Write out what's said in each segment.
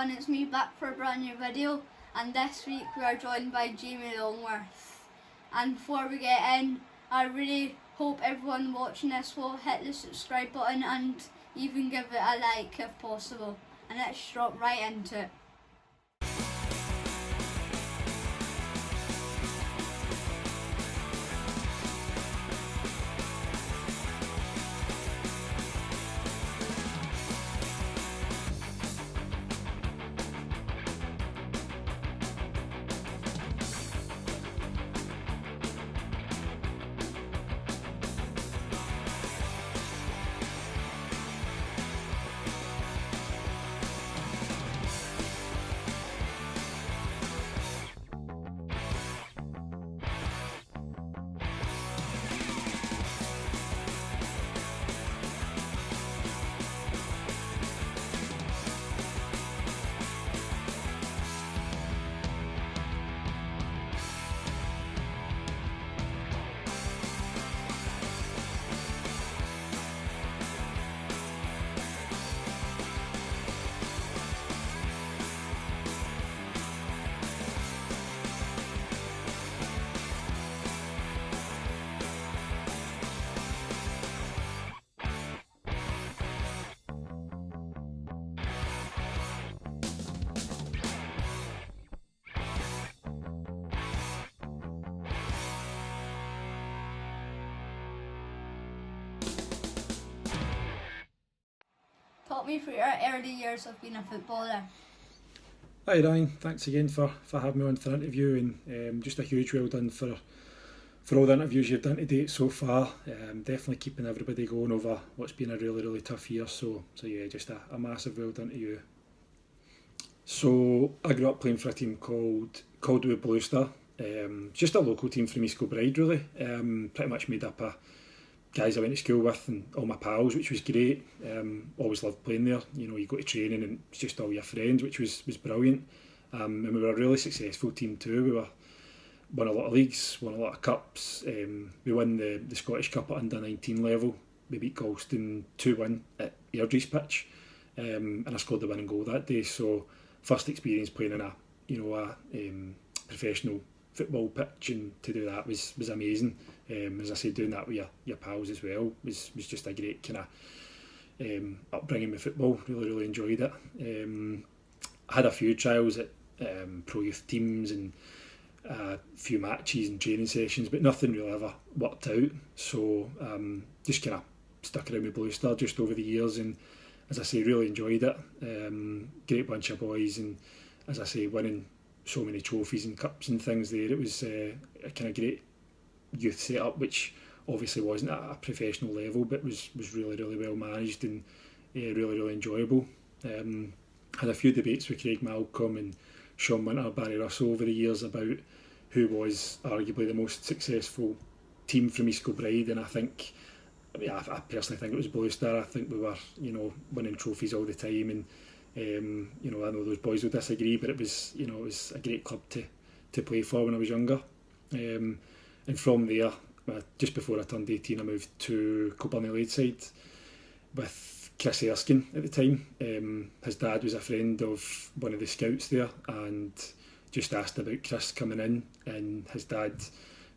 everyone, it's me back for a brand new video, and this week we are joined by Jamie Longworth. And before we get in, I really hope everyone watching this will hit the subscribe button and even give it a like if possible. And let's drop right into it. Talk me through your early years of being a footballer. Hi Ryan, thanks again for having me on for the interview, and just a huge well done for all the interviews you've done to date so far. Definitely keeping everybody going over what's been a really tough year, so yeah, just a massive well done to you. So I grew up playing for a team called Calderwood Blue Star, just a local team from East Kilbride really, pretty much made up of guys I went to school with and all my pals, which was great. Always loved playing there. You know, you go to training and it's just all your friends, which was brilliant. And we were a really successful team too. We won a lot of leagues, won a lot of cups. We won the Scottish Cup at under 19 level. We beat Galston 2-1 at Airdrie's pitch, and I scored the winning goal that day. So first experience playing in a professional football pitch, and to do that was amazing. As I said, doing that with your pals as well was just a great kind of upbringing with football. Really enjoyed it. I had a few trials at pro youth teams and a few matches and training sessions, but nothing really ever worked out. So just kind of stuck around with Blue Star just over the years, and as I say, really enjoyed it. Great bunch of boys, and as I say, winning so many trophies and cups and things there. It was a kind of great youth setup, which obviously wasn't at a professional level, but was really well managed and really enjoyable. Had a few debates with Craig Malcolm and Sean Winter, Barry Russell over the years about who was arguably the most successful team from East Kilbride, and I personally think it was Blue Star. I think we were, winning trophies all the time, and I know those boys will disagree, but it was a great club to play for when I was younger. And from there, just before I turned 18, I moved to Kilburn Ladeside with Chris Erskine at the time. His dad was a friend of one of the scouts there, and just asked about Chris coming in, and his dad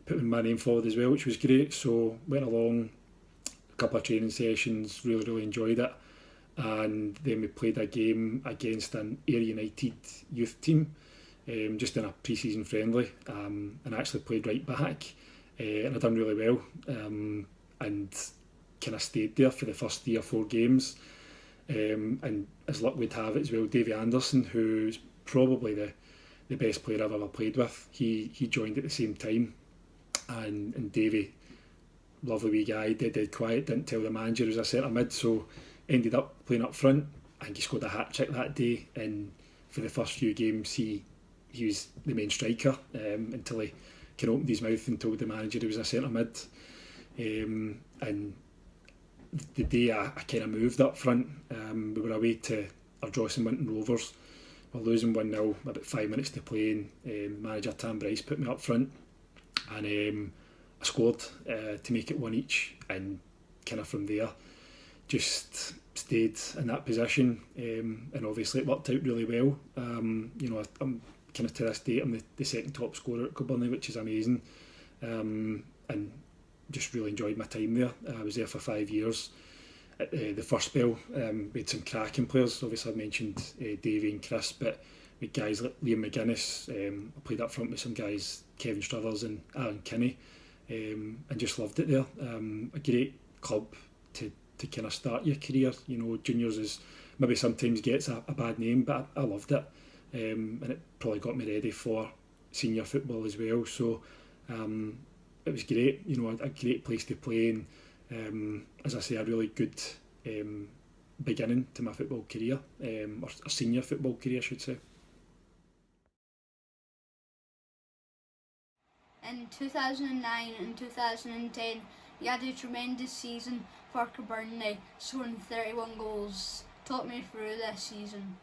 put my name forward as well, which was great. So went along a couple of training sessions, really enjoyed it, and then we played a game against an Ayr United youth team, just in a pre-season friendly, and actually played right back, and I done really well, and kind of stayed there for the first 3 or 4 games, and as luck would have it as well, Davy Anderson, who's probably the best player I've ever played with, he joined at the same time, and Davy, lovely wee guy, dead quiet, didn't tell the manager he was a centre mid, so ended up playing up front. I think he scored a hat-trick that day, and for the first few games he was the main striker, until he kind of opened his mouth and told the manager he was a centre mid. And the day I kind of moved up front, we were away to Ardross and Winton Rovers. We were losing 1-0, about 5 minutes to play, and manager Tam Bryce put me up front, and I scored to make it 1 each, and kind of from there just stayed in that position, and obviously it worked out really well. I'm kind of to this date, I'm the second top scorer at Kilburn, which is amazing, and just really enjoyed my time there. I was there for 5 years. At the first spell, we had some cracking players. Obviously, I mentioned Davey and Chris, but with guys like Liam McGuinness, I played up front with some guys, Kevin Struthers and Aaron Kinney, and just loved it there. A great club to kind of start your career. Juniors is maybe sometimes gets a bad name, but I loved it, and it probably got me ready for senior football as well. So it was great. A great place to play, and as I say, a really good beginning to my football career, or a senior football career, I should say. In 2009 and 2010, he had a tremendous season for Kilburn, scoring 31 goals. Talk me through this season.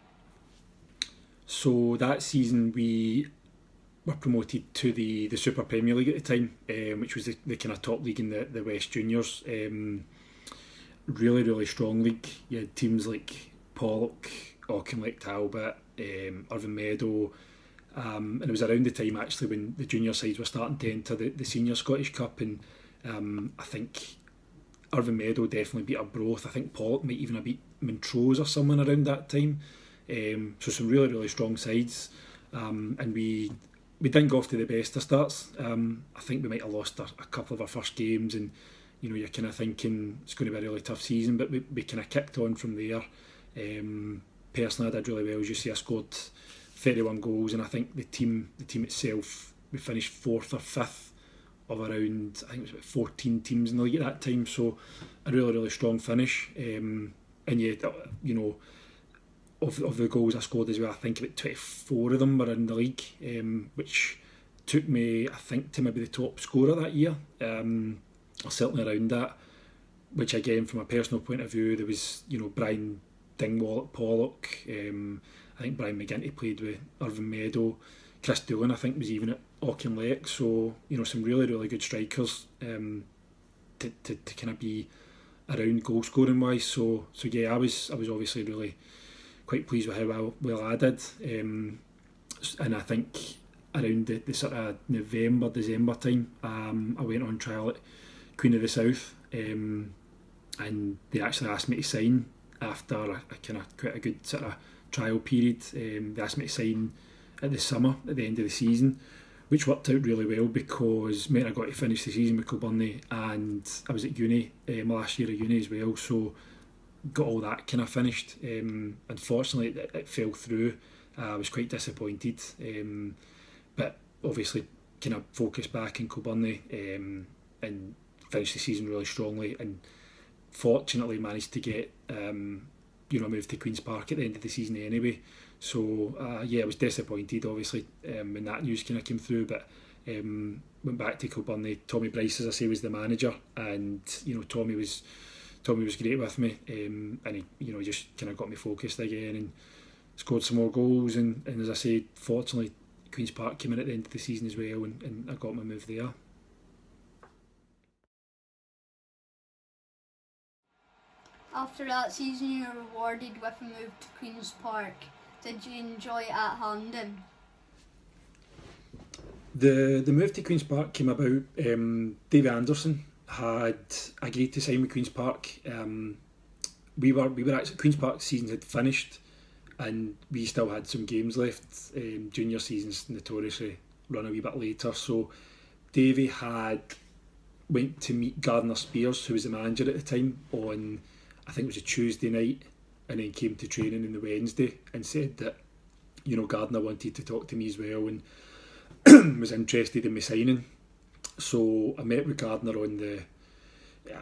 So that season we were promoted to the Super Premier League at the time, which was the kind of top league in the West Juniors. Really, really strong league. You had teams like Pollock, Auchinleck Talbot, Irvine Meadow, and it was around the time actually when the junior sides were starting to enter the Senior Scottish Cup, and I think Irvine Meadow definitely beat Arbroath. I think Pollock might even have beat Montrose or someone around that time. So some really, really strong sides, and we didn't go off to the best of starts. I think we might have lost a couple of our first games, and you're kind of thinking it's going to be a really tough season, but we kind of kicked on from there. Personally, I did really well. As you see, I scored 31 goals, and I think the team itself, we finished 4th or 5th of around, I think it was about 14 teams in the league at that time. So a really, really strong finish. And yet, of the goals I scored as well, I think about 24 of them were in the league, which took me, I think, to maybe the top scorer that year, or certainly around that. Which again, from a personal point of view, there was Brian Dingwall at Pollock. I think Brian McGuinty played with Irvine Meadow. Chris Doolan, I think, was even at Auchinleck. So some really, really good strikers to kind of be around goal scoring wise. So yeah, I was obviously really quite pleased with how well I did, and I think around the sort of November, December time, I went on trial at Queen of the South, and they actually asked me to sign after a kind of quite a good sort of trial period. They asked me to sign at the summer, at the end of the season, which worked out really well because I got to finish the season with Kilburn, and I was at uni, my last year of uni as well, so got all that kind of finished. Unfortunately, it fell through. I was quite disappointed, but obviously kind of focused back in Kilburn, and finished the season really strongly, and fortunately managed to get a move to Queen's Park at the end of the season anyway. So I was disappointed obviously when that news kind of came through, but went back to Kilburn. Tommy Bryce, as I say, was the manager, and Tommy was great with me, and he just kind of got me focused again and scored some more goals, and as I say, fortunately Queen's Park came in at the end of the season as well, and I got my move there. After that season, you were rewarded with a move to Queen's Park. Did you enjoy it at Hampden? The move to Queen's Park came about. Davy Anderson had agreed to sign with Queen's Park. We were actually, Queen's Park season had finished, and we still had some games left. Junior seasons notoriously run a wee bit later, so Davy had went to meet Gardner Spears, who was the manager at the time, on I think it was a Tuesday night, and then came to training on the Wednesday and said that Gardner wanted to talk to me as well and was interested in me signing. So I met with Gardner on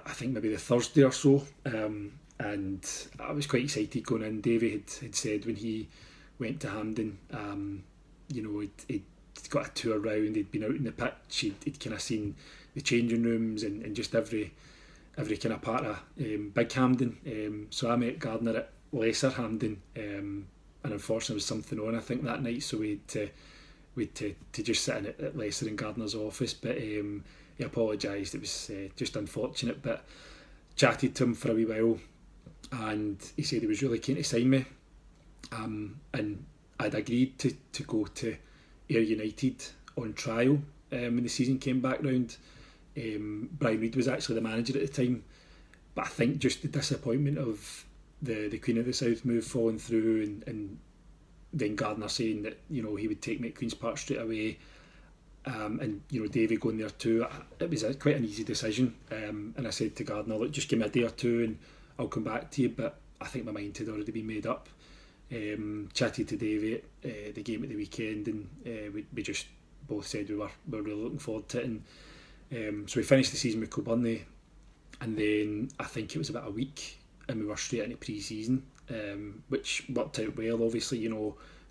I think maybe the Thursday or so, and I was quite excited going in. Davy had said when he went to Hampden, he'd got a tour round, he'd been out in the pitch, he'd kind of seen the changing rooms and just every kind of part of Big Hampden. So I met Gardner at Lesser Hampden, and unfortunately there was something on I think that night, so we had to just sit in at Lesser in Gardner's office, but he apologised. It was just unfortunate, but chatted to him for a wee while, and he said he was really keen to sign me, and I'd agreed to go to Ayr United on trial when the season came back round. Brian Reid was actually the manager at the time, but I think just the disappointment of the Queen of the South move falling through, and then Gardner saying that he would take me at Queen's Park straight away, and Davy going there too. It was quite an easy decision, and I said to Gardner, look, just give me a day or two and I'll come back to you. But I think my mind had already been made up. Chatted to Davy at the game at the weekend, and we just both said we were really looking forward to it. And so we finished the season with Kilburney, and then I think it was about a week and we were straight into pre-season, which worked out well, obviously,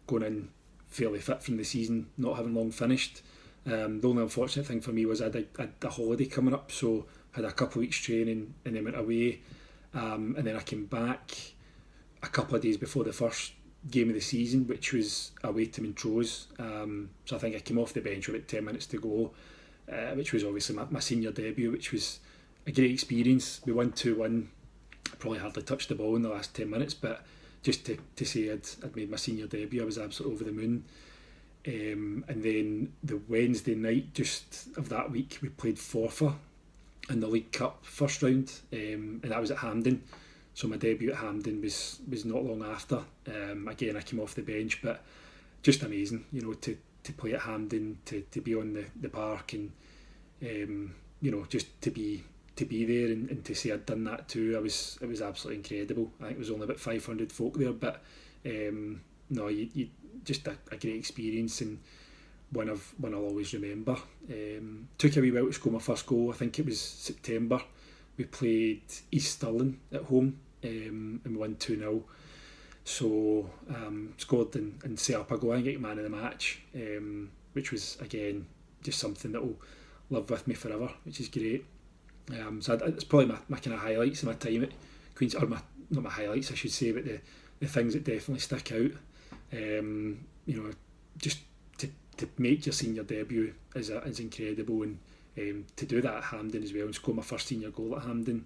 going in fairly fit from the season, not having long finished. The only unfortunate thing for me was I had a holiday coming up, so I had a couple of weeks training and then went away, and then I came back a couple of days before the first game of the season, which was away to Montrose. So I think I came off the bench with about 10 minutes to go, which was obviously my senior debut, which was a great experience. We won 2-1. I probably hardly touched the ball in the last 10 minutes, but just to say I'd made my senior debut, I was absolutely over the moon. And then the Wednesday night just of that week, we played Forfar in the League Cup first round, and that was at Hampden. So my debut at Hampden was not long after. Again, I came off the bench, but just amazing, to play at Hampden, to be on the park, and just to be there and to say I'd done that too. It was absolutely incredible. I think there was only about 500 folk there, but no, you just a great experience, and one I'll always remember. Took a wee while to score my first goal. I think it was September. We played East Stirling at home, and we won 2-0. So scored and set up a goal. I think I got man of the match, which was again just something that will live with me forever, which is great. So it's probably my kind of highlights of my time at Queen's, or not my highlights I should say, but the things that definitely stick out. Just to make your senior debut is incredible, and to do that at Hampden as well and score my first senior goal at Hampden,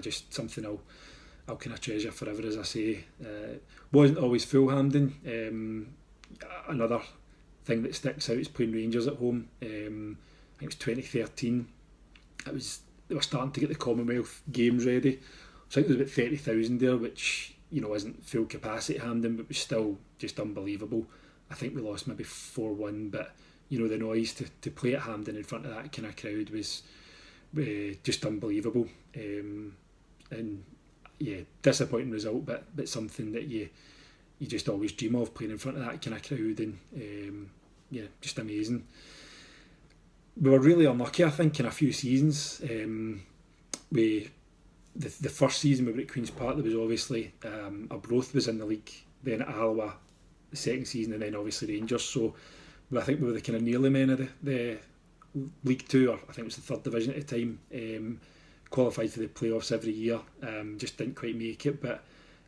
just something I'll kind of treasure forever, as I say. Wasn't always full Hampden. Another thing that sticks out is playing Rangers at home. I think it was 2013. They were starting to get the Commonwealth Games ready. So I think there was about 30,000 there, which isn't full capacity at Hampden, but was still just unbelievable. I think we lost maybe 4-1, but the noise to play at Hampden in front of that kind of crowd was just unbelievable. And yeah, disappointing result, but something that you just always dream of, playing in front of that kind of crowd, and just amazing. We were really unlucky, I think, in a few seasons. The first season we were at Queen's Park, there was obviously Arbroath was in the league, then at Alloa the second season, and then obviously Rangers. So I think we were the kind of nearly men of the League Two, or I think it was the third division at the time. Qualified for the playoffs every year, just didn't quite make it, but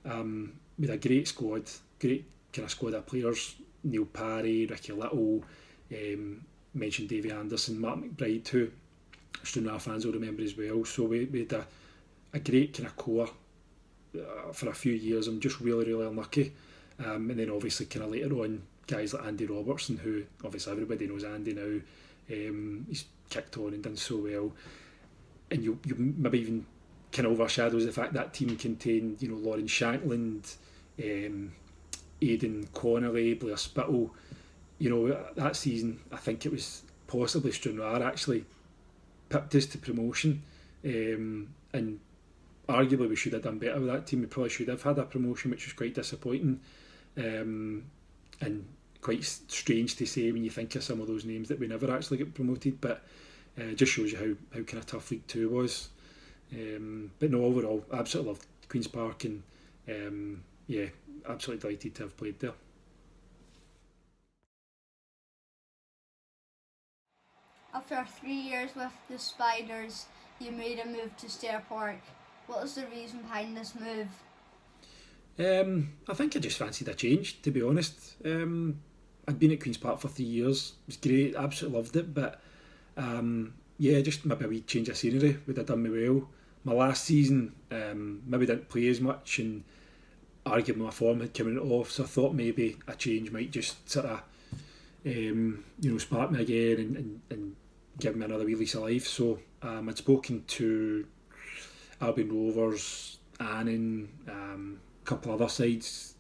we had a great squad, great kind of squad of players. Neil Parry, Ricky Little, mentioned Davy Anderson, Mark McBride, who Stranraer fans will remember as well. So we had a great kind of core for a few years. I'm just really unlucky, and then obviously kind of later on guys like Andy Robertson, who obviously everybody knows Andy now. He's kicked on and done so well, and you maybe even kind of overshadows the fact that team contained Lauren Shankland, Aidan Connolly, Blair Spittle. That season I think it was possibly Stranraer actually pipped us to promotion, and arguably we should have done better with that team. We probably should have had a promotion, which was quite disappointing, and quite strange to say when you think of some of those names that we never actually get promoted, but it just shows you how kind of tough League Two was. But no, overall absolutely loved Queen's Park, and absolutely delighted to have played there. After 3 years with the Spiders, you made a move to Stair Park. What was the reason behind this move? I think I just fancied a change, to be honest. I'd been at Queen's Park for 3 years. It was great, absolutely loved it, but just maybe a wee change of scenery would have done me well. my last season, maybe didn't play as much, and arguably my form had come off, so I thought maybe a change might just sort of spark me again and give me another wee lease of life. So I'd spoken to Albion Rovers, Annan, a couple other sides,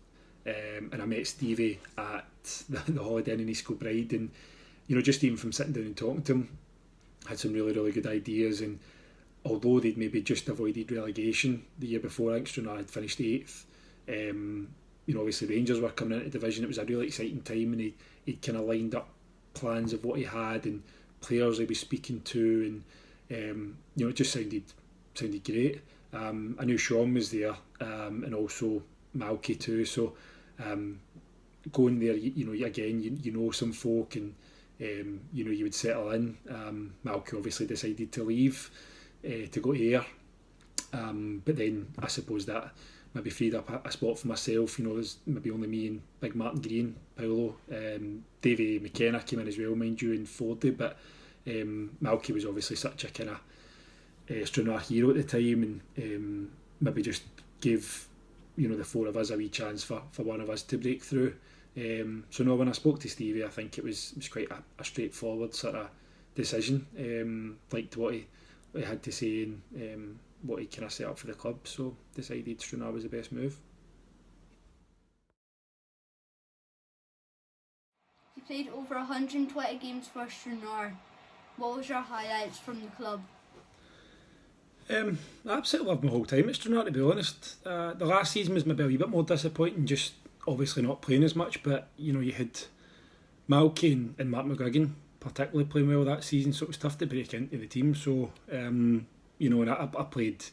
and I met Stevie at the Holiday Inn in East Kilbride, and just even from sitting down and talking to him, had some really, really good ideas. And although they'd maybe just avoided relegation the year before, I think Stranraer had finished 8th. Obviously Rangers were coming into division. It was a really exciting time, and he'd kind of lined up plans of what he had and players he was speaking to, and it just sounded great. I knew Sean was there, and also Malky too. So going there, you know some folk, and you would settle in. Malky obviously decided to leave to go Ayr, but then I suppose that maybe freed up a spot for myself. There's maybe only me and Big Martin Green, Paolo, Davey McKenna came in as well, mind you, and Fordy, but Malky was obviously such a kind of Stranraer hero at the time, and maybe just gave the four of us a wee chance for one of us to break through. So no, when I spoke to Stevie, I think it was quite a straightforward sort of decision. Liked what he had to say, and what he kind of set up for the club, so decided Stranraer was the best move. You played over 120 games for Stranraer. What was your highlights from the club? I absolutely loved my whole time at Stranraer, to be honest. The last season was maybe a wee bit more disappointing, just obviously not playing as much, but you had Malky and Mark McGuigan particularly playing well that season, so it was tough to break into the team. So and I played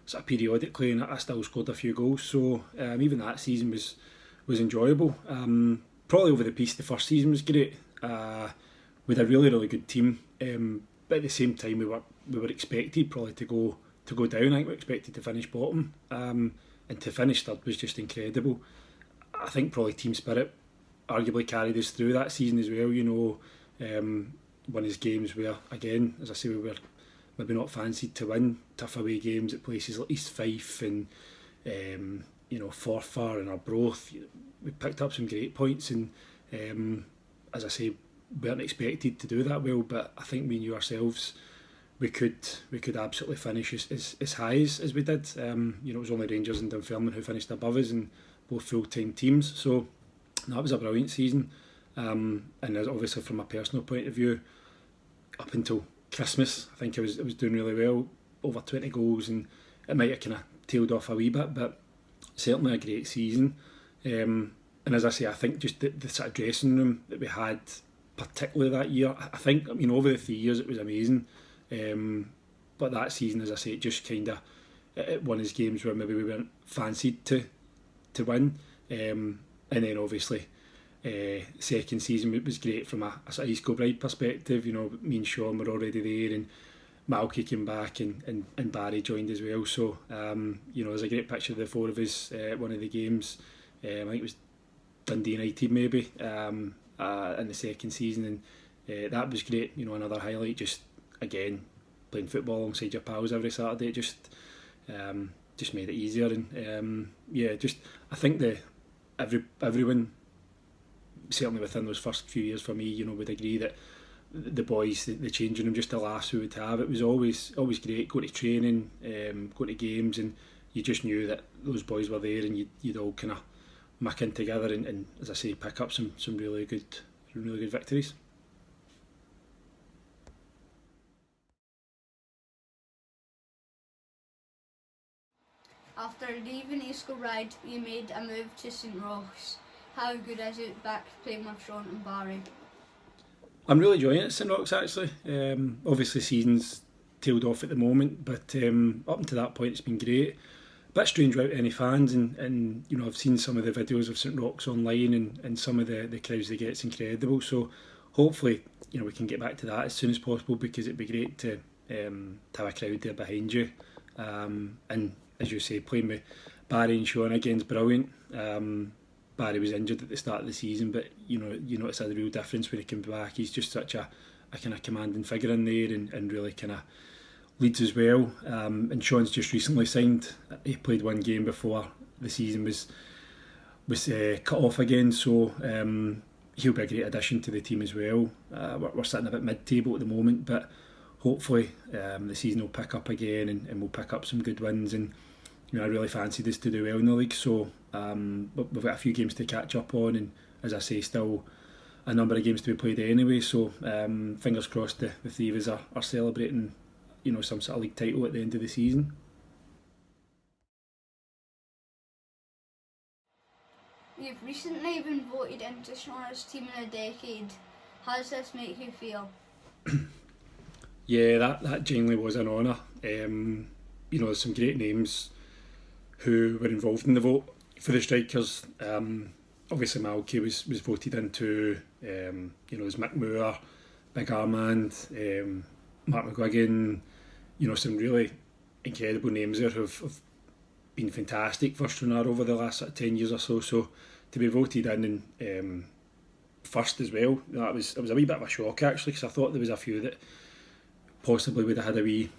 sort of periodically, and I still scored a few goals, so even that season was enjoyable. Probably over the piece, the first season was great. We had a really, really good team, but at the same time we were expected probably to go down. I think we were expected to finish bottom, and to finish third was just incredible. I think probably team spirit arguably carried us through that season as well. One of his games where, again, as I say, we were maybe not fancied to win, tough away games at places like East Fife and Forfar and Arbroath. We picked up some great points, and as I say, we weren't expected to do that well, but I think we knew ourselves we could absolutely finish as high as we did. It was only Rangers and Dunfermline who finished above us in both full-time teams, so that was a brilliant season. And obviously from a personal point of view, up until Christmas, I think I was doing really well, over 20 goals, and it might have kind of tailed off a wee bit, but certainly a great season. And as I say, I think just the sort of dressing room that we had, particularly that year, I think, over the 3 years it was amazing. But that season, as I say, it just kind of one of those games where maybe we weren't fancied to win. And then obviously, second season was great from a sort of East Kilbride perspective. Me and Sean were already there, and Malky came back, and Barry joined as well. So there's a great picture of the four of us at one of the games. I think it was Dundee United maybe in the second season, and that was great. Another highlight, just again playing football alongside your pals every Saturday. Just made it easier, and I think everyone, certainly within those first few years for me, would agree that the boys, the changing room, just the laughs we would have, it was always great. Go to training, go to games, and you just knew that those boys were there, and you'd all kind of muck in together, and as I say, pick up some really good victories. After leaving East Kilbride, you made a move to St Ross. How good is it back playing with Sean and Barry? I'm really enjoying it at St Rock's, actually. Obviously season's tailed off at the moment, but up until that point it's been great. A bit strange without any fans, and I've seen some of the videos of St Rock's online, and some of the crowds they get, it's incredible. So hopefully we can get back to that as soon as possible, because it'd be great to have a crowd there behind you. And as you say, playing with Barry and Sean again is brilliant. Barry was injured at the start of the season, but you notice a real difference when he came back. He's just such a kind of commanding figure in there, and really kind of Leeds as well, and Sean's just recently signed. He played one game before the season was cut off again, so he'll be a great addition to the team as well. We're sitting a bit mid-table at the moment, but hopefully the season will pick up again, and we'll pick up some good wins. And I really fancied us to do well in the league, so we've got a few games to catch up on, and as I say, still a number of games to be played anyway. So fingers crossed the three of us are celebrating, some sort of league title at the end of the season. You've recently been voted into Stranraer's Team of the Decade. How does this make you feel? Yeah, that genuinely was an honour. There's some great names who were involved in the vote for the strikers. Obviously Malky was voted into. There's Mick Moore, Big Armand, Mark McGuigan. Some really incredible names there who've been fantastic for Stranraer over the last 10 years or so. So to be voted in first as well, it was a wee bit of a shock actually, because I thought there was a few that possibly would have had a wee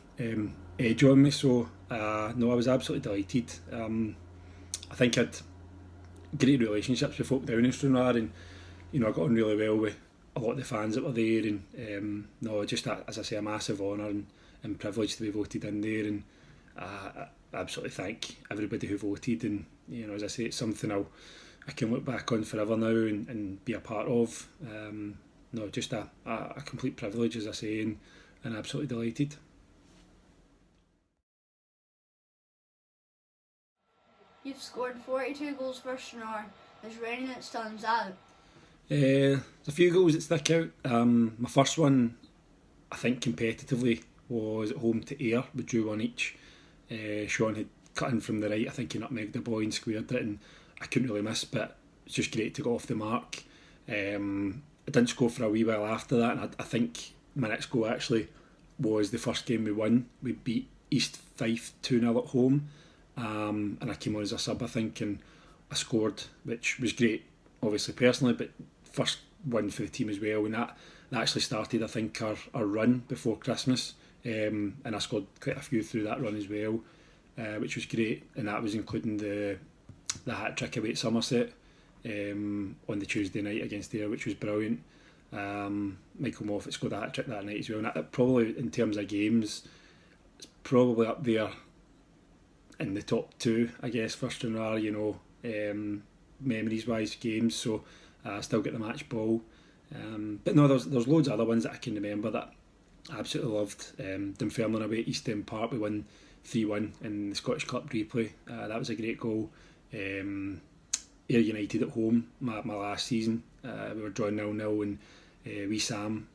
edge on me. So no, I was absolutely delighted. I think I'd great relationships with folk down in Stranraer, and I got on really well with a lot of the fans that were there, and just as I say, a massive honour and privilege to be voted in there, and I absolutely thank everybody who voted. And as I say, it's something I can look back on forever now and be a part of. Just a complete privilege, as I say, and absolutely delighted. You've scored 42 goals for Stranraer. Is there any that stands out? There's a few goals that stick out. My first one, I think competitively, was at home to Ayr. We drew one each. Sean had cut in from the right. I think he nutmegged the boy and squared it, and I couldn't really miss, but it's just great to go off the mark. I didn't score for a wee while after that, and I think my next goal actually was the first game we won. We beat East Fife 2-0 at home, and I came on as a sub, I think, and I scored, which was great, obviously personally, but first win for the team as well. And that actually started, I think, our run before Christmas, and I scored quite a few through that run as well, which was great. And that was including the hat trick away at Somerset on the Tuesday night against Ayr, which was brilliant. Michael Moffat scored a hat trick that night as well, and that probably, in terms of games, it's probably up there in the top two, I guess, for Stranraer, memories wise games. So I still get the match ball, but no, there's loads of other ones that I can remember that I absolutely loved. Dunfermline away at East End Park, we won 3-1 in the Scottish Cup replay. That was a great goal. Ayr United at home, my last season, we were drawn 0-0, and wee Sam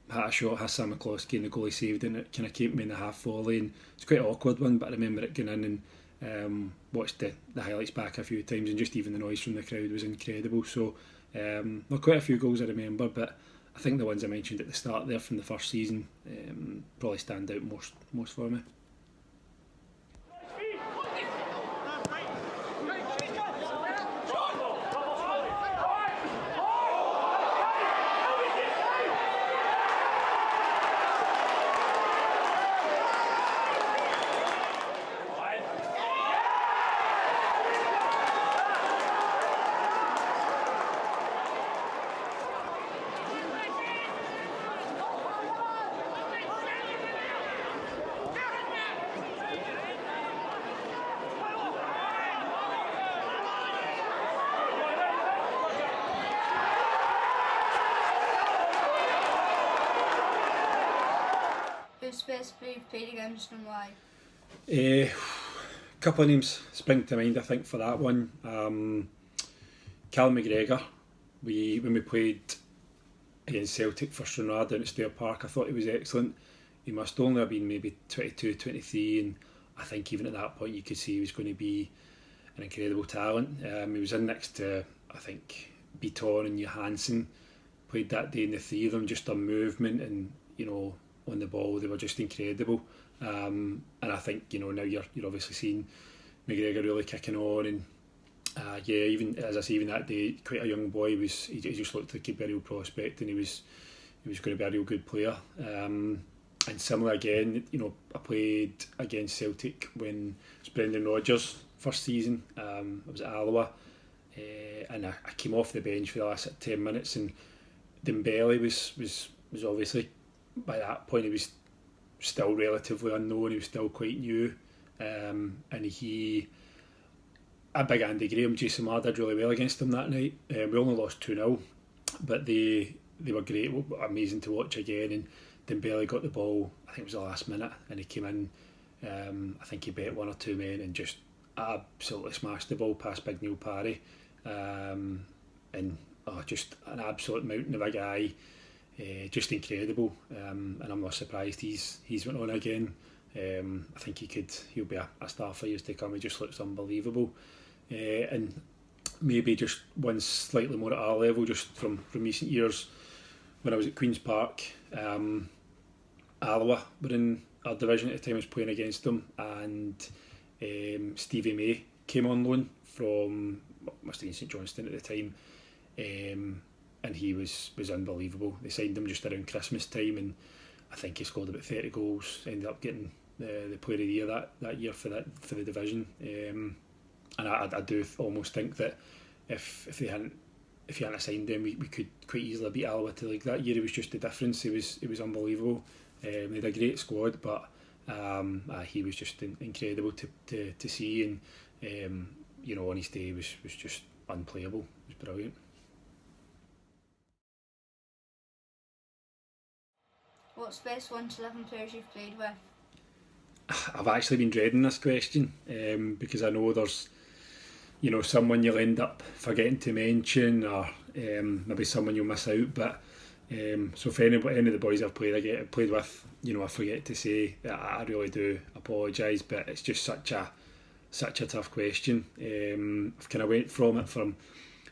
had a shot, Hassan McCloskey, and the goalie saved it, and it kind of came me in the half volley, and it's quite an awkward one, but I remember it going in, and watched the highlights back a few times, and just even the noise from the crowd was incredible. So not quite a few goals I remember, but I think the ones I mentioned at the start there from the first season probably stand out most for me. Who's specifically you've played against and why? A couple of names spring to mind, I think, for that one. Callum McGregor, when we played against Celtic for Stranraer down at Stair Park, I thought he was excellent. He must only have been maybe 22, 23, and I think even at that point you could see he was going to be an incredible talent. He was in next to, I think, Beaton and Johansson. Played that day, and the three of them just on movement and, on the ball, they were just incredible. And I think, now you're obviously seeing McGregor really kicking on, and even as I say, even that day, quite a young boy, he just looked like he'd be a real prospect, and he was going to be a real good player. And similar again, I played against Celtic when it was Brendan Rodgers' first season. I was at Alloa, and I came off the bench for the last 10 minutes, and Dembele was obviously, by that point, he was still relatively unknown, he was still quite new, and a big Andy Graham, Jason Laird did really well against them that night. We only lost 2-0, but they were great, amazing to watch again. And Dembele got the ball, I think it was the last minute, and he came in, I think he bet one or two men and just absolutely smashed the ball past Big Neil Parry, and just an absolute mountain of a guy, just incredible, and I'm not surprised he's went on again. I think he'll be a star for years to come. He just looks unbelievable, and maybe just one slightly more at our level, just from recent years. When I was at Queen's Park, Alloa were in our division at the time. I was playing against them, and Stevie May came on loan from, must have been St Johnstone at the time, and he was unbelievable. They signed him just around Christmas time, and I think he scored about 30 goals. Ended up getting the Player of the Year that year for the division. And I do almost think that if he hadn't signed him, we could quite easily beat Alloa to league that year. It was just the difference. It was unbelievable. They had a great squad, but he was just incredible to see, and on his day was just unplayable. It was brilliant. What's the best 1 to 11 players you've played with? I've actually been dreading this question, because I know there's someone you'll end up forgetting to mention, or maybe someone you'll miss out. But so for any of the boys I've played with, I forget to say that. I really do apologise, but it's just such a tough question. I've kind of went from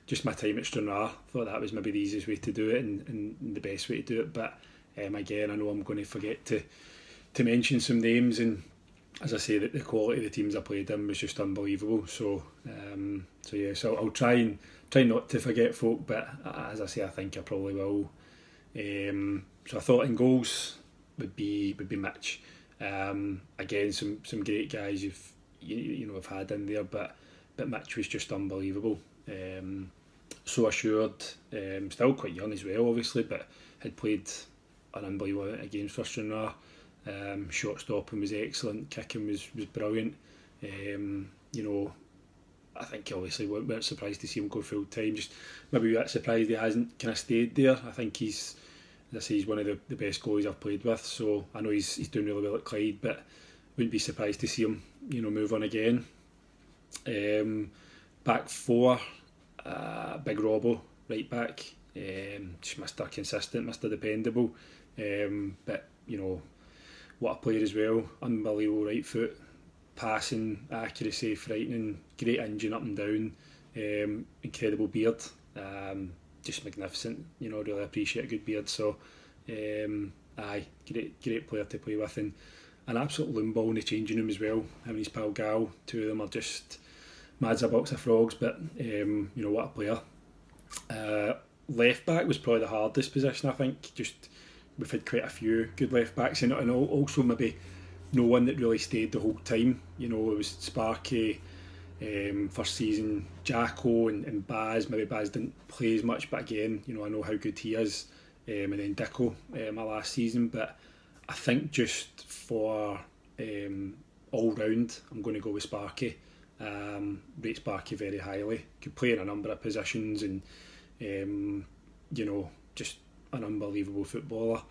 just my time at Stranraer. Thought that was maybe the easiest way to do it and the best way to do it. But again, I know I'm going to forget to mention some names, and as I say, that the quality of the teams I played in was just unbelievable. So I'll try not to forget folk, but as I say, I think I probably will. So I thought in goals would be Mitch. Again, some great guys you've had in there, but Mitch was just unbelievable. So assured, still quite young as well, obviously, but had played an unbelievable amount of games for Stranraer. Shot stopping was excellent, kicking was brilliant. I think obviously we weren't surprised to see him go full time. Just maybe a bit surprised he hasn't kind of stayed there. I think he's one of the best goalies I've played with. So I know he's doing really well at Clyde, but wouldn't be surprised to see him move on again. Back four, Big Robbo, right back. Just Mr. Consistent, Mr. Dependable. But what a player as well. Unbelievable right foot, passing accuracy, frightening, great engine up and down, incredible beard, just magnificent. Really appreciate a good beard. So great player to play with, and an absolute loon ball in the changing room as well. Him and his pal Gal, two of them are just mad as a box of frogs. But what a player. Left back was probably the hardest position, I think. Just we've had quite a few good left backs, and also maybe no one that really stayed the whole time. It was Sparky, first season, Jacko and Baz. Maybe Baz didn't play as much, but again, I know how good he is. And then Dicko, my last season. But I think just for all round, I'm going to go with Sparky. Rate Sparky very highly. Could play in a number of positions, and just an unbelievable footballer.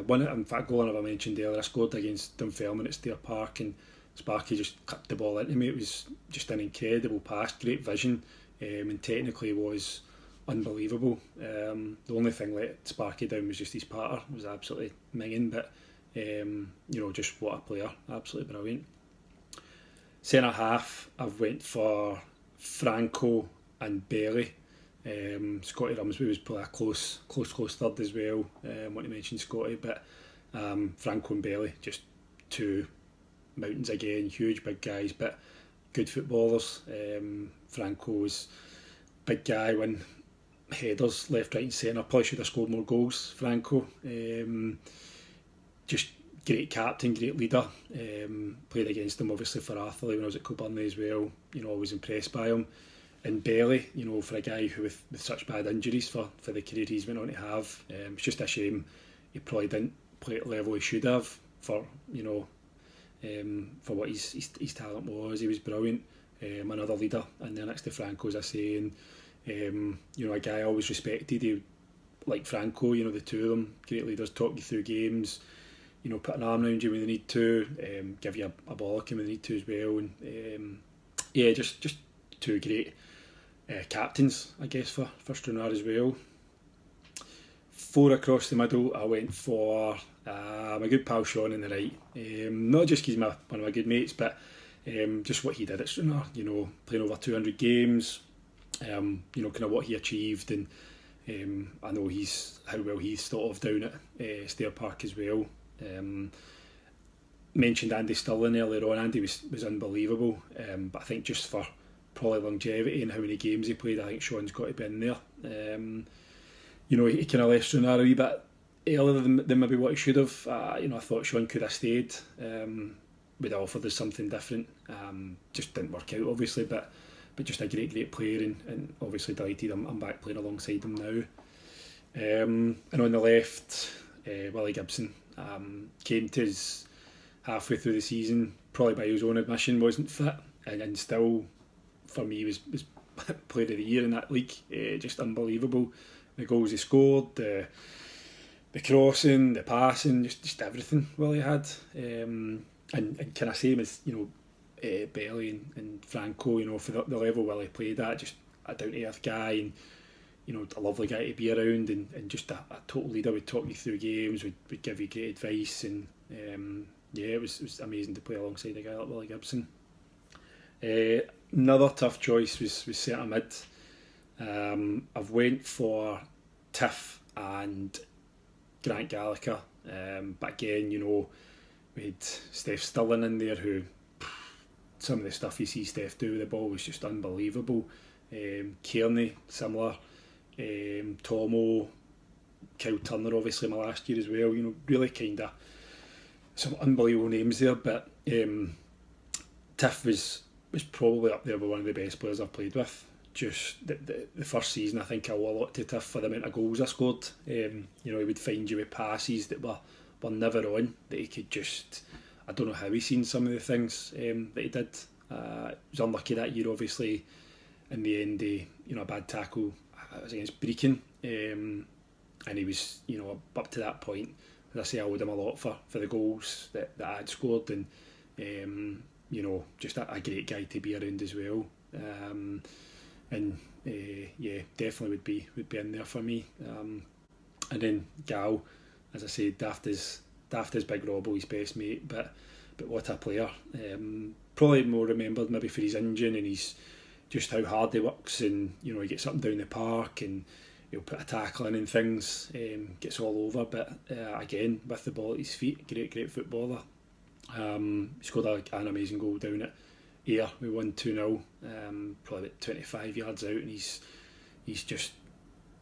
One goal I mentioned earlier, I scored against Dunfermline at Stair Park, and Sparky just clipped the ball into me. It was just an incredible pass, great vision, and technically was unbelievable. The only thing let Sparky down was just his patter. It was absolutely minging, but just what a player, absolutely brilliant. Centre half, I've went for Franco and Bailey. Scotty Rumsby was probably a close third as well. I want to mention Scotty, but Franco and Bailey, just two mountains again, huge big guys, but good footballers. Franco was big guy, win headers left, right and centre. Probably should have scored more goals, Franco. Just great captain, great leader. Played against him obviously for Atherley when I was at Kilburnley as well. You know, I was impressed by him. And Bailey, you know, for a guy who with such bad injuries for the career he's went on to have, it's just a shame he probably didn't play at the level he should have for, you know, for what his talent was. He was brilliant. Another leader in there next to Franco, as I say, and you know, a guy I always respected. He, like Franco, you know, the two of them, great leaders, talk you through games, you know, put an arm around you when they need to, give you a bollock when they need to as well, and yeah, just two great captains, I guess, for Stranraer as well. 4 across the middle, I went for my good pal Sean on the right. Not just because he's one of my good mates, but just what he did at Stranraer, you know, playing over 200 games, you know, kind of what he achieved, and I know how well he's thought of down at Stair Park as well. Mentioned Andy Stirling earlier on. Andy was unbelievable, but I think just for probably longevity and how many games he played, I think Sean's got to be in there. You know, he kind of left Stranraer a wee bit earlier than maybe what he should have. You know, I thought Sean could have stayed. Would have offered us something different. Just didn't work out, obviously, but just a great player, and obviously delighted I'm back playing alongside him now. And on the left, Willie Gibson came to us halfway through the season, probably by his own admission, wasn't fit, and still for me was player of the year in that league. Just unbelievable. The goals he scored, the crossing, the passing, just everything Willie had. And can I say him as, you know, Bailey and Franco, you know, for the level Willie played at, just a down to earth guy, and you know, a lovely guy to be around, and just a total leader. Would talk you through games, would give you great advice, and yeah, it was amazing to play alongside a guy like Willie Gibson. Another tough choice was centre mid. I've went for Tiff and Grant Gallagher, but again, you know, we had Steph Stirling in there, who some of the stuff you see Steph do with the ball was just unbelievable. Kearney, similar. Tomo, Kyle Turner, obviously my last year as well. You know, really kind of some unbelievable names there. But Tiff was probably up there with one of the best players I've played with. Just the first season, I think I owe a lot to Tiff for the amount of goals I scored. You know, he would find you with passes that were never on, that he could just, I don't know how he seen some of the things that he did. He was unlucky that year, obviously. In the end, you know, a bad tackle. I was against Brecon, and he was, you know, up to that point, as I say, I owed him a lot for the goals that I'd scored, and you know, just a great guy to be around as well. And yeah, definitely would be in there for me. And then Gal, as I say, daft as Big Robbo, his best mate, but what a player. Probably more remembered maybe for his engine and his just how hard he works, and you know, he gets up and down the park and he'll put a tackle in and things, gets all over, but again, with the ball at his feet, great footballer. He scored an amazing goal down at Ayr. We won 2-0, probably about 25 yards out, and he's just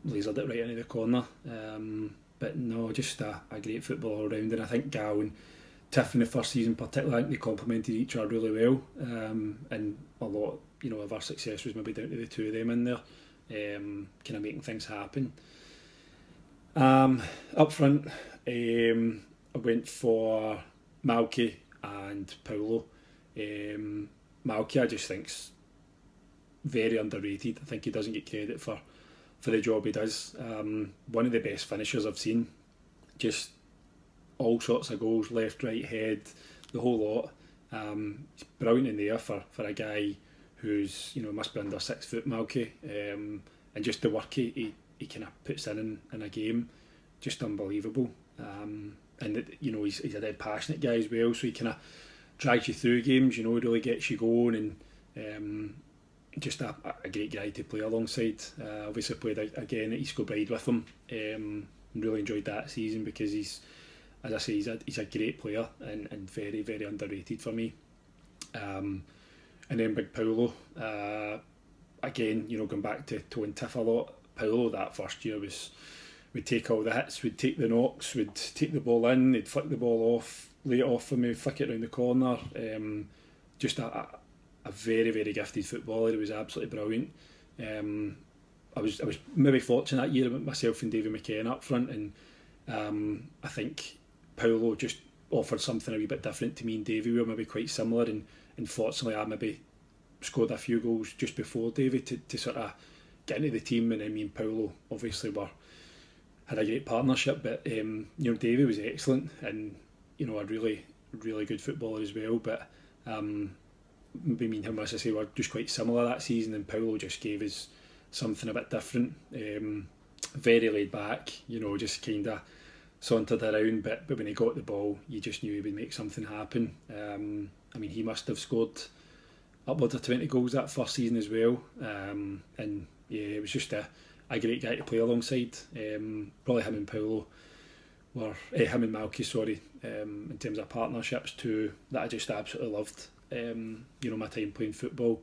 lasered it right into the corner. But no, just a great footballer all round, and I think Gal and Tiff in the first season particularly, I think they complemented each other really well, and a lot, you know, of our success was maybe down to the two of them in there, kind of making things happen. Up front, I went for Malky and Paulo. Malky, I just think's very underrated. I think he doesn't get credit for the job he does. One of the best finishers I've seen. Just all sorts of goals, left, right, head, the whole lot. He's brilliant in there for a guy who's, you know, must be under 6 foot, Malky, and just the work he kind of puts in a game, just unbelievable. And you know, he's a dead passionate guy as well, so he kind of drags you through games, you know, really gets you going, and just a great guy to play alongside. Obviously played again at East Kilbride with him. Really enjoyed that season because he's, as I say, he's a great player and very, very underrated for me. And then Big Paulo, again, you know, going back to Toe and Tiff a lot. Paulo that first year was we'd take all the hits, we'd take the knocks, we'd take the ball in, they'd flick the ball off, lay it off for me, flick it round the corner. Just a very, very gifted footballer. He was absolutely brilliant. I was maybe fortunate that year with myself and Davy McKenna up front, and I think Paulo just offered something a wee bit different to me and Davy. We were maybe quite similar, and fortunately I maybe scored a few goals just before Davy to sort of get into the team, and then me and Paulo obviously had a great partnership. But Davy was excellent, and a really, really good footballer as well. But maybe me and him, as I say, were just quite similar that season, and Paulo just gave us something a bit different. Very laid back, just kind of sauntered around, but when he got the ball, you just knew he would make something happen. He must have scored upwards of 20 goals that first season as well. And yeah, it was just a great guy to play alongside. Probably him and Paulo were, him and Malky, sorry, in terms of partnerships too, that I just absolutely loved. My time playing football,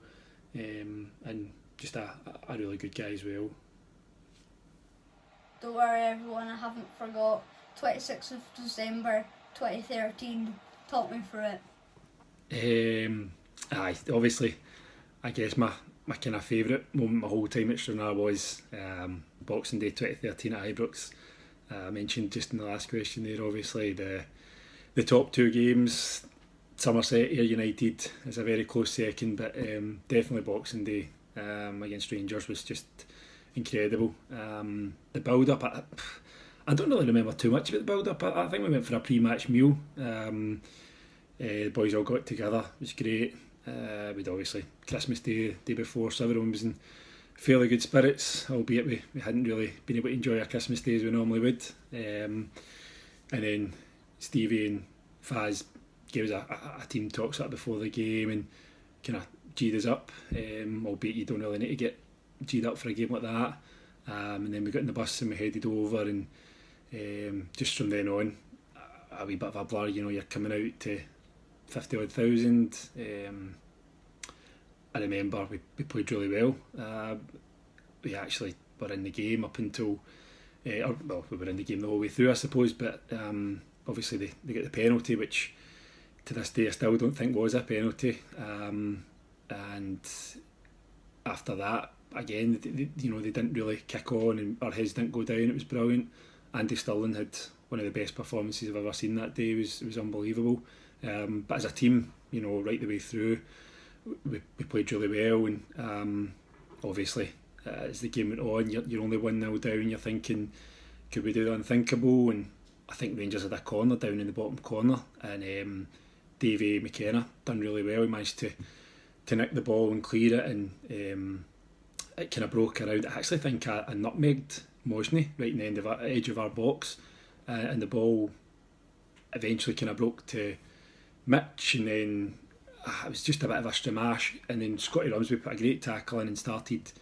and just a really good guy as well. Don't worry everyone, I haven't forgot. 26th of December 2013, talk me through it. Obviously, I guess my kind of favourite moment my whole time at Stranraer was Boxing Day 2013 at Ibrox. I mentioned just in the last question there, obviously the top two games, Somerset, Ayr United is a very close second, but definitely Boxing Day against Rangers was just incredible. The build-up, I don't really remember too much about the build-up. I think we went for a pre-match meal. The boys all got together, it was great. We'd obviously Christmas Day, day before, so everyone was in fairly good spirits, albeit we hadn't really been able to enjoy our Christmas Day as we normally would. And then Stevie and Faz gave us a team talk sort of before the game and kind of G'd us up, albeit you don't really need to get G'd up for a game like that. And then we got in the bus and we headed over, and just from then on, a wee bit of a blur, you're coming out to 50 odd thousand. I remember we played really well. We actually were in the game up until, we were in the game the whole way through, I suppose, but obviously they get the penalty, which to this day I still don't think was a penalty. And after that, again, they didn't really kick on, and our heads didn't go down. It was brilliant. Andy Stirling had one of the best performances I've ever seen that day. It was unbelievable. But as a team, right the way through, we played really well, and obviously as the game went on, you're only 1-0 down. You're thinking, could we do the unthinkable? And I think Rangers had a corner down in the bottom corner, and Davy McKenna done really well. He managed to nick the ball and clear it, and it kind of broke around. I actually think I nutmegged Mosney right in the edge of our box, and the ball eventually kind of broke to Mitch, and then it was just a bit of a stramash, and then Scotty Rumsby put a great tackle in and started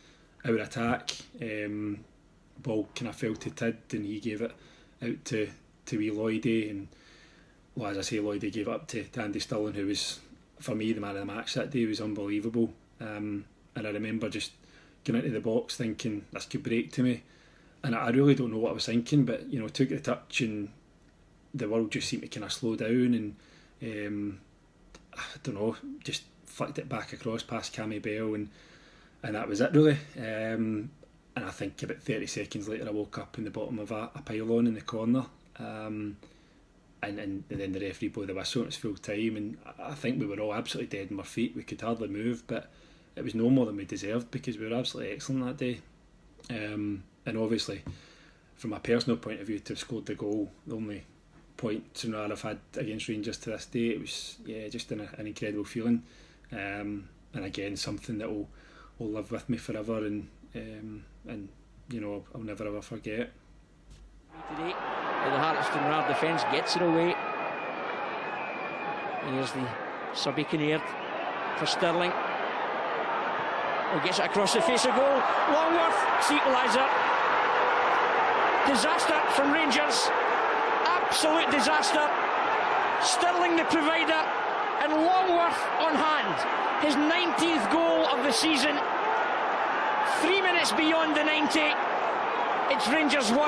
our attack. Ball kind of fell to Tid, and he gave it out to wee Lloydie, and as I say, Lloydie gave it up to Andy Stirling, who was, for me, the man of the match that day. He was unbelievable. And I remember just going into the box thinking, this could break to me, and I really don't know what I was thinking, but took the touch and the world just seemed to kind of slow down, and I don't know, just flicked it back across past Cammy Bell, and that was it really. And I think about 30 seconds later I woke up in the bottom of a pylon in the corner, and then the referee blew the whistle and it was full time, and I think we were all absolutely dead on our feet. We could hardly move, but it was no more than we deserved because we were absolutely excellent that day. And obviously, from a personal point of view, to have scored the goal, the only point Stranraer I've had against Rangers to this day, it was just an incredible feeling, and again something that will live with me forever, and I'll never ever forget. Today, the heart of Stranraer defence gets it away. Here's the subby Kinnaird for Stirling. He gets it across the face of goal. Longworth, equaliser. Disaster from Rangers. Absolute disaster. Stirling the provider, and Longworth on hand. His 90th goal of the season. 3 minutes beyond the 90. It's Rangers 1,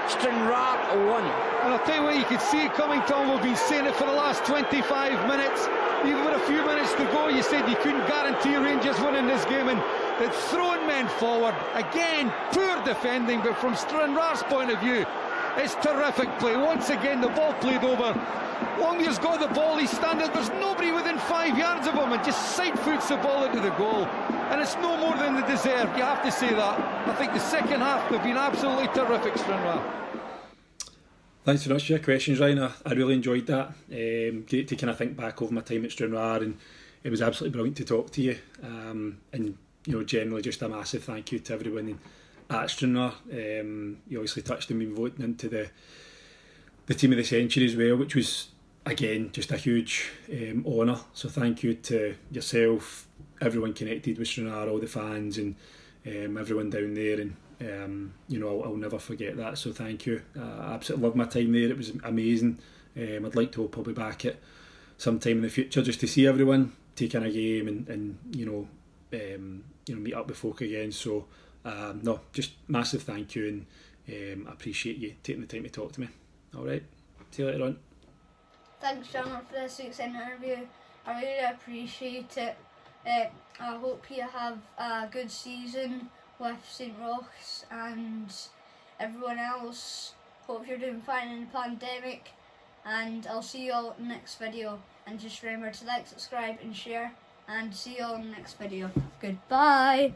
Stranraer 1. And I'll tell you what, you could see it coming, Tom. We've been saying it for the last 25 minutes. Even with a few minutes to go, you said you couldn't guarantee Rangers winning this game, and they'd thrown men forward. Again, poor defending, but from Stranraer's point of view, it's terrific play. Once again, the ball played over. Longmuir's got the ball, he's standing, there's nobody within 5 yards of him, and just side foots the ball into the goal. And it's no more than they deserve, you have to say that. I think the second half, they've been absolutely terrific, Stranraer. Thanks very much for your questions, Ryan. I really enjoyed that. Great to kind of think back over my time at Stranraer, and it was absolutely brilliant to talk to you. And you know, generally just a massive thank you to everyone at Stranraer. You obviously touched on me voting into the team of the century as well, which was again just a huge honour. So thank you to yourself, everyone connected with Stranraer, all the fans, and everyone down there. And you know, I'll never forget that. So thank you. I absolutely loved my time there. It was amazing. I'd like to hope I'll be back at some time in the future just to see everyone, take in a game, and you know, meet up with folk again. So no, just massive thank you, and I appreciate you taking the time to talk to me. All right, see you later on. Thanks, John, for this week's interview. I really appreciate it. I hope you have a good season with St Roch's and everyone else. Hope you're doing fine in the pandemic, and I'll see you all in the next video. And just remember to like, subscribe and share, and see you all in the next video. Goodbye.